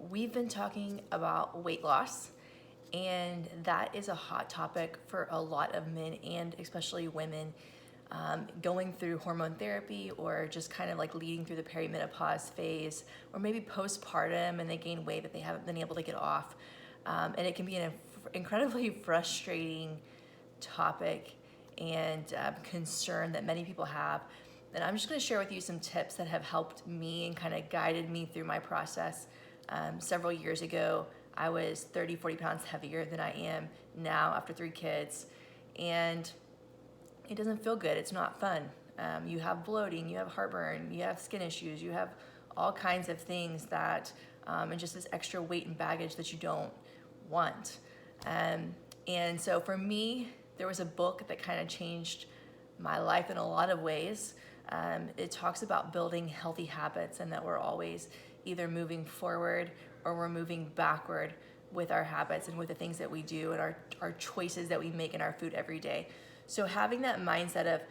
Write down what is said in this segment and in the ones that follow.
we've been talking about weight loss, and that is a hot topic for a lot of men and especially women going through hormone therapy or just kind of like leading through the perimenopause phase, or maybe postpartum and they gain weight that they haven't been able to get off. And it can be an incredibly frustrating topic and concern that many people have. And I'm just going to share with you some tips that have helped me and kind of guided me through my process. Several years ago, I was 30, 40 pounds heavier than I am now after 3 kids. And it doesn't feel good. It's not fun. You have bloating, you have heartburn, you have skin issues, you have all kinds of things that, and just this extra weight and baggage that you don't want. And so for me, there was a book that kind of changed my life in a lot of ways. It talks about building healthy habits and that we're always either moving forward or we're moving backward with our habits and with the things that we do and our choices that we make in our food every day. So having that mindset of,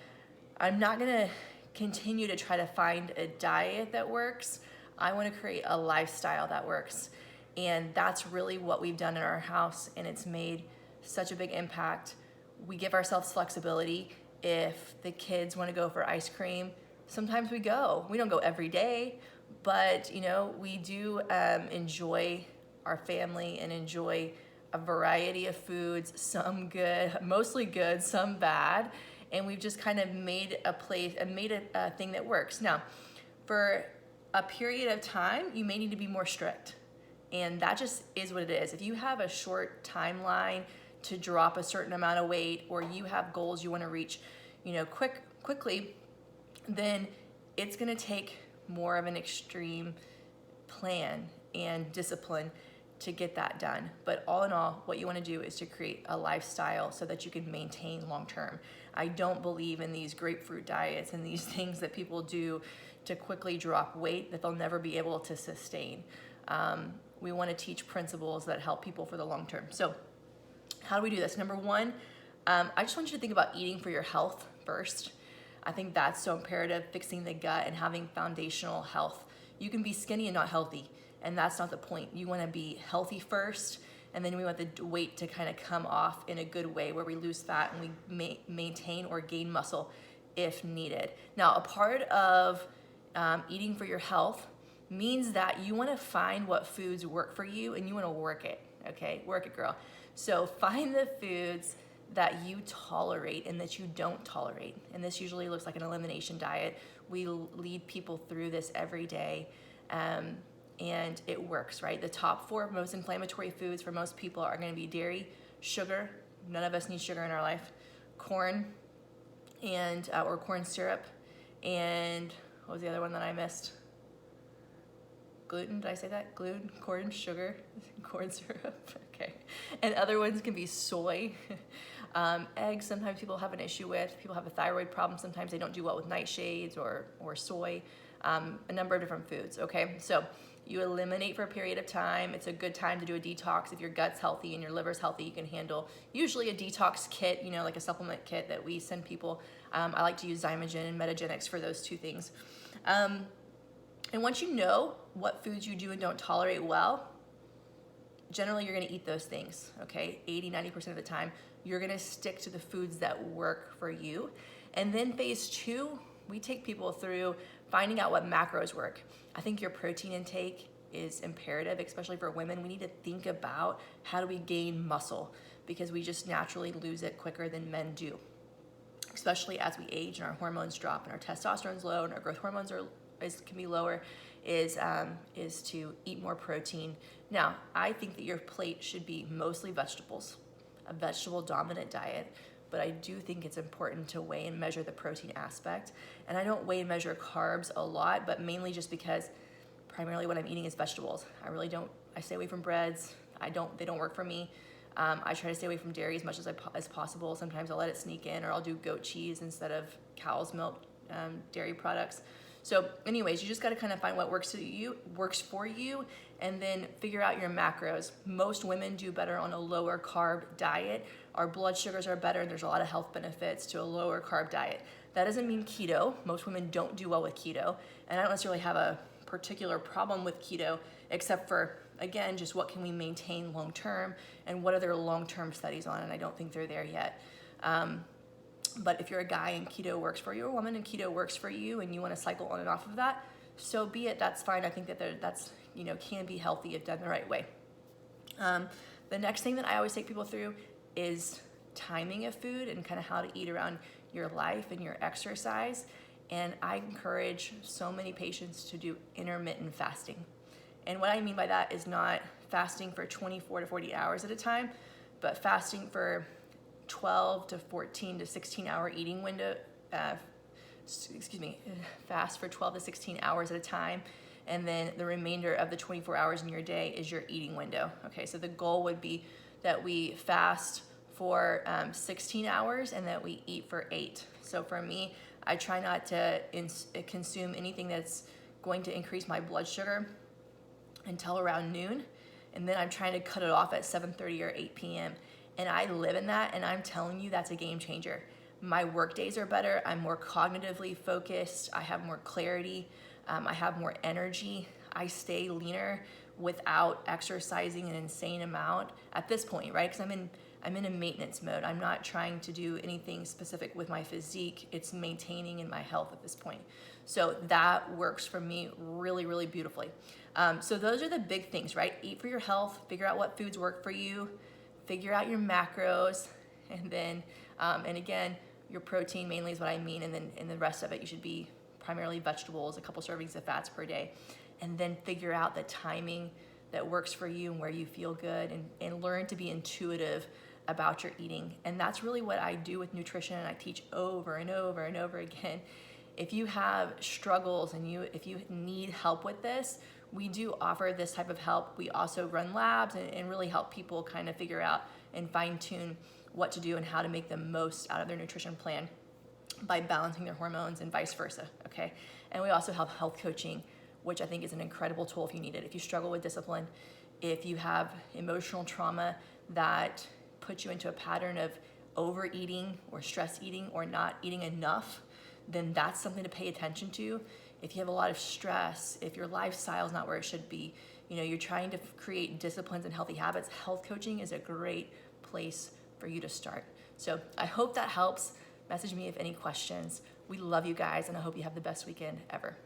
I'm not gonna continue to try to find a diet that works. I wanna create a lifestyle that works. And that's really what we've done in our house, and it's made such a big impact. We give ourselves flexibility. If the kids wanna go for ice cream, sometimes we go. We don't go every day, but we do enjoy our family and enjoy a variety of foods, some good, mostly good, some bad, and we've just kind of made a thing that works. Now, for a period of time, you may need to be more strict, and that just is what it is. If you have a short timeline to drop a certain amount of weight, or you have goals you want to reach, quickly, then it's going to take more of an extreme plan and discipline to get that done. But all in all, what you want to do is to create a lifestyle so that you can maintain long term. I don't believe in these grapefruit diets and these things that people do to quickly drop weight that they'll never be able to sustain. We want to teach principles that help people for the long term. So how do we do this? Number one, I just want you to think about eating for your health first. I think that's so imperative, fixing the gut and having foundational health. You can be skinny and not healthy, and that's not the point. You want to be healthy first, and then we want the weight to kind of come off in a good way where we lose fat and we maintain or gain muscle if needed. Now, a part of eating for your health means that you want to find what foods work for you and you want to work it, okay? Work it, girl. So find the foods that you tolerate and that you don't tolerate. And this usually looks like an elimination diet. We lead people through this every day. And it works, right? The top 4 most inflammatory foods for most people are going to be dairy, sugar. None of us need sugar in our life. Corn and or corn syrup. And what was the other one that I missed? Gluten, did I say that? Gluten, corn, sugar, corn syrup, okay. And other ones can be soy. Eggs, sometimes people have an issue with. People have a thyroid problem. Sometimes they don't do well with nightshades or soy. A number of different foods, okay? So you eliminate for a period of time. It's a good time to do a detox. If your gut's healthy and your liver's healthy, you can handle usually a detox kit, like a supplement kit that we send people. I like to use Zymogen and Metagenics for those 2 things. And once you know what foods you do and don't tolerate well, generally you're gonna eat those things, okay? 80, 90% of the time, you're gonna stick to the foods that work for you. And then phase 2, we take people through finding out what macros work. I think your protein intake is imperative, especially for women. We need to think about how do we gain muscle, because we just naturally lose it quicker than men do, especially as we age and our hormones drop and our testosterone's low and our growth hormones can be lower, is to eat more protein. Now, I think that your plate should be mostly vegetables, a vegetable dominant diet, but I do think it's important to weigh and measure the protein aspect. And I don't weigh and measure carbs a lot, but mainly just because primarily what I'm eating is vegetables. I stay away from breads. They don't work for me. I try to stay away from dairy as much as possible. Sometimes I'll let it sneak in, or I'll do goat cheese instead of cow's milk dairy products. So anyways, you just got to kind of find what works for you, and then figure out your macros. Most women do better on a lower carb diet. Our blood sugars are better, and there's a lot of health benefits to a lower carb diet. That doesn't mean keto. Most women don't do well with keto, and I don't necessarily have a particular problem with keto. except for, again, just what can we maintain long term and what are there long term studies on, and I don't think they're there yet. But if you're a guy and keto works for you, or a woman and keto works for you, and you want to cycle on and off of that, so be it. That's fine. I think that's can be healthy if done the right way. The next thing that I always take people through is timing of food and kind of how to eat around your life and your exercise. And I encourage so many patients to do intermittent fasting. And what I mean by that is not fasting for 24 to 40 hours at a time, but fasting for 12 to 14 to 16 hour eating window, fast for 12 to 16 hours at a time. And then the remainder of the 24 hours in your day is your eating window. Okay, so the goal would be that we fast for 16 hours and that we eat for 8. So for me, I try not to consume anything that's going to increase my blood sugar until around noon. And then I'm trying to cut it off at 7:30 or 8 p.m. And I live in that, and I'm telling you, that's a game changer. My work days are better. I'm more cognitively focused. I have more clarity. I have more energy. I stay leaner without exercising an insane amount at this point, right? Because I'm in a maintenance mode. I'm not trying to do anything specific with my physique. It's maintaining in my health at this point. So that works for me really, really beautifully. So those are the big things, right? Eat for your health, figure out what foods work for you, figure out your macros, and then, and again, your protein mainly is what I mean, and then the rest of it, you should be primarily vegetables, a couple servings of fats per day, and then figure out the timing that works for you and where you feel good, and learn to be intuitive about your eating. And that's really what I do with nutrition, and I teach over and over and over again. If you have struggles and if you need help with this, we do offer this type of help. We also run labs and really help people kind of figure out and fine tune what to do and how to make the most out of their nutrition plan by balancing their hormones and vice versa, okay? And we also have health coaching, which I think is an incredible tool if you need it. If you struggle with discipline, if you have emotional trauma that puts you into a pattern of overeating or stress eating or not eating enough, then that's something to pay attention to. If you have a lot of stress, if your lifestyle is not where it should be, you're trying to create disciplines and healthy habits, health coaching is a great place for you to start. So I hope that helps. Message me if any questions. We love you guys, and I hope you have the best weekend ever.